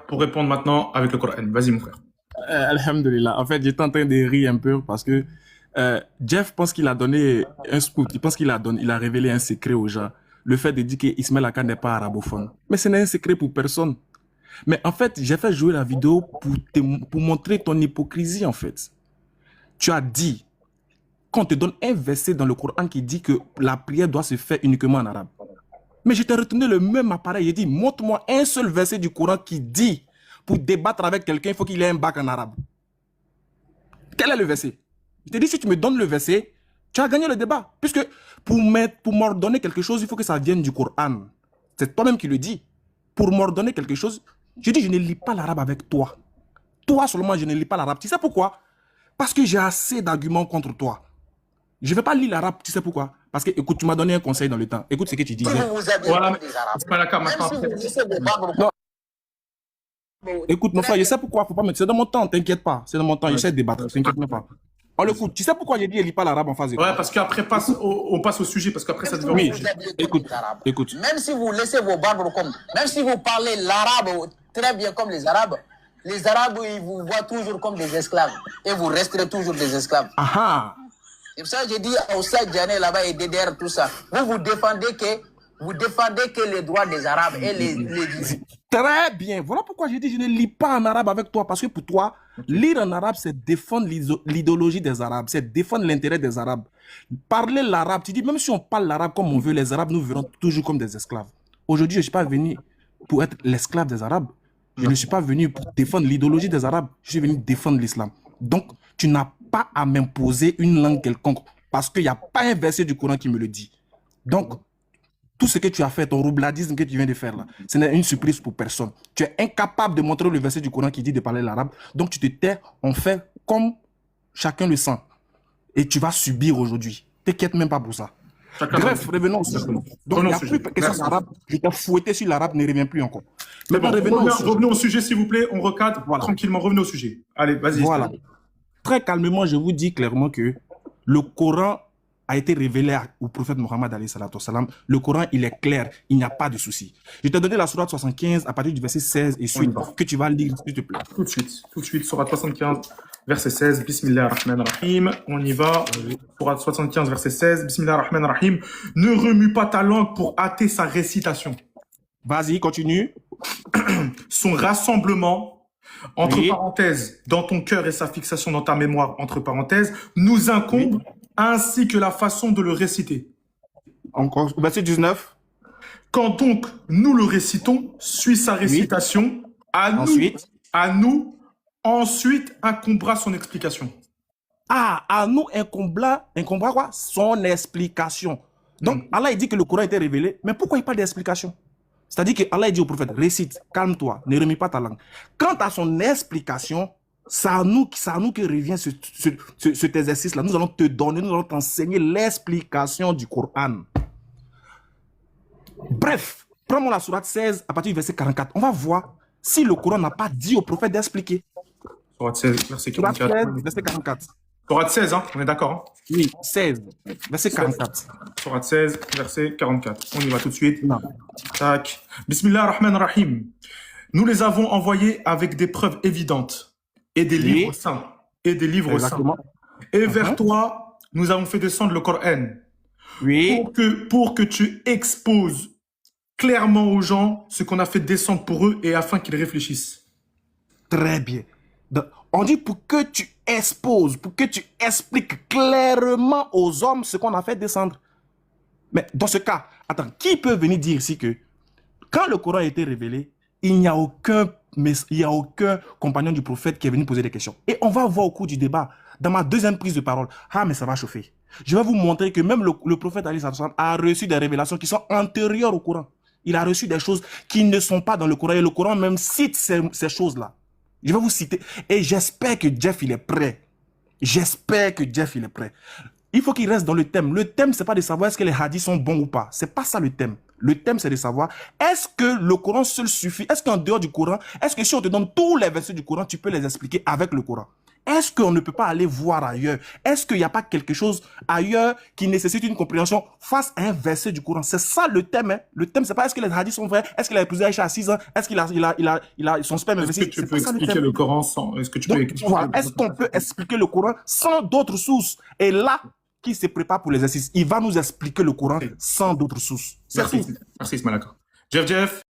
pour répondre maintenant avec le Coran. Vas-y, mon frère. Alhamdulillah. En fait, j'étais en train de rire un peu parce que Jeff pense qu'il a donné un scoop. Il pense il a révélé un secret aux gens. Le fait de dire qu'Ismaël Aka n'est pas arabophone. Mais ce n'est un secret pour personne. Mais en fait, j'ai fait jouer la vidéo pour montrer ton hypocrisie, en fait. Tu as dit qu'on te donne un verset dans le Coran qui dit que la prière doit se faire uniquement en arabe. Mais je t'ai retourné le même appareil et dit, montre-moi un seul verset du Coran qui dit, pour débattre avec quelqu'un, il faut qu'il ait un bac en arabe. Quel est le verset? Je t'ai dit, si tu me donnes le verset, tu as gagné le débat. Puisque pour m'ordonner quelque chose, il faut que ça vienne du Coran. C'est toi-même qui le dis. Pour m'ordonner quelque chose, je dis, je ne lis pas l'arabe avec toi. Toi seulement, je ne lis pas l'arabe. Tu sais pourquoi? Parce que j'ai assez d'arguments contre toi. Je ne vais pas lire l'arabe, tu sais pourquoi? Parce que, écoute, tu m'as donné un conseil dans le temps. Écoute ce que tu disais. Voilà, c'est pas d'accord maintenant. Non. Écoute, mon frère, je sais pourquoi. Faut pas me... C'est dans mon temps, t'inquiète pas. C'est dans mon temps, j'essaie de débattre, t'inquiète même pas. On l'écoute. Tu sais pourquoi j'ai dit, il lit pas l'arabe en face de toi? Ouais, parce qu'après, on passe au sujet, parce qu'après, ça devient... Oui, écoute. Même si vous laissez vos barbes comme... Même si vous parlez l'arabe très bien comme les Arabes, ils vous voient toujours comme des esclaves. Et vous resterez toujours des esclaves. Ah. C'est pour ça que j'ai dit à Oussa Djané là-bas et DDR, tout ça. Vous défendez que les droits des Arabes et les... Très bien. Voilà pourquoi j'ai dit je ne lis pas en arabe avec toi. Parce que pour toi, lire en arabe, c'est défendre l'idéologie des Arabes. C'est défendre l'intérêt des Arabes. Parler l'arabe, tu dis, même si on parle l'arabe comme on veut, les Arabes nous verront toujours comme des esclaves. Aujourd'hui, je ne suis pas venu pour être l'esclave des Arabes. Je ne suis pas venu pour défendre l'idéologie des Arabes. Je suis venu défendre l'islam. Donc, tu n'as pas à m'imposer une langue quelconque. Parce qu'il n'y a pas un verset du Coran qui me le dit. Donc, tout ce que tu as fait, ton roubladisme que tu viens de faire là, ce n'est une surprise pour personne. Tu es incapable de montrer le verset du Coran qui dit de parler l'arabe. Donc tu te tais, on fait comme chacun le sent. Et tu vas subir aujourd'hui. T'inquiète même pas pour ça. Bref, revenons au sujet. Donc il n'y a plus de questions arabe. Je t'ai fouetté sur l'arabe, ne reviens plus encore. Mais bon, revenons au sujet, s'il vous plaît. On recadre tranquillement. Revenez au sujet. Allez, vas-y. Voilà. Très calmement, je vous dis clairement que le Coran a été révélé au prophète Mohammed alayhi salatu wassalam. Le Coran, il est clair, il n'y a pas de souci. Je t'ai donné la sourate 75 à partir du verset 16 et suite que tu vas lire, s'il te plaît. Tout de suite, sourate 75, verset 16, Bismillah ar-Rahman ar-Rahim. On y va. Sourate 75, verset 16, Bismillah ar-Rahman ar-Rahim. Ne remue pas ta langue pour hâter sa récitation. Vas-y, continue. Son rassemblement, entre parenthèses, dans ton cœur et sa fixation dans ta mémoire, entre parenthèses, nous incombe ainsi que la façon de le réciter. Encore, verset 19. Quand donc nous le récitons, suit sa récitation, à nous, ensuite incombera son explication. Ah, à nous incombera quoi? Son explication. Donc, Allah il dit que le Coran a été révélé, mais pourquoi il parle d'explication? C'est-à-dire que Allah dit au prophète, récite, calme-toi, ne remets pas ta langue. Quant à son explication, c'est à nous que revient cet exercice-là. Nous allons te donner, nous allons t'enseigner l'explication du Coran. Bref, prends-moi la sourate 16 à partir du verset 44. On va voir si le Coran n'a pas dit au prophète d'expliquer. Sourate 16, verset 44. Sourate 16, verset 44. Sourate 16, hein, on est d'accord, hein? Oui, 16, verset 44. Sourate 16, verset 44. On y va tout de suite. Non. Tac. Bismillah ar-Rahman ar-Rahim. Nous les avons envoyés avec des preuves évidentes et des livres saints. Et des livres saints. Et vers toi, nous avons fait descendre le Coran. Oui. Pour que tu exposes clairement aux gens ce qu'on a fait descendre pour eux et afin qu'ils réfléchissent. Très bien. Donc, on dit pour que tu exposes, pour que tu expliques clairement aux hommes ce qu'on a fait descendre. Mais dans ce cas, attends, qui peut venir dire ici que quand le Coran a été révélé, il n'y a aucun compagnon du prophète qui est venu poser des questions. Et on va voir au cours du débat, dans ma deuxième prise de parole, ah mais ça va chauffer. Je vais vous montrer que même le prophète a reçu des révélations qui sont antérieures au Coran. Il a reçu des choses qui ne sont pas dans le Coran. Et le Coran même cite ces choses-là. Je vais vous citer. Et j'espère que Jeff, il est prêt. J'espère que Jeff, il est prêt. Il faut qu'il reste dans le thème. Le thème, c'est pas de savoir est-ce que les hadiths sont bons ou pas. C'est pas ça le thème. Le thème, c'est de savoir est-ce que le Coran seul suffit? Est-ce qu'en dehors du Coran, est-ce que si on te donne tous les versets du Coran, tu peux les expliquer avec le Coran? est-ce qu'on ne peut pas aller voir ailleurs? Est-ce qu'il n'y a pas quelque chose ailleurs qui nécessite une compréhension face à un verset du Coran? C'est ça le thème. Hein? Le thème, c'est pas est-ce que les hadiths sont vrais? Est-ce qu'il a épousé Aïcha à 6 ans? Est-ce qu'il a son sperme Est-ce que investi? tu peux expliquer le Coran sans... Est-ce que tu peux expliquer Voilà. Est-ce qu'on peut expliquer le Coran sans d'autres sources? Et là, qui se prépare pour l'exercice, il va nous expliquer le Coran sans d'autres sources. Merci, Ismaël. Jeff.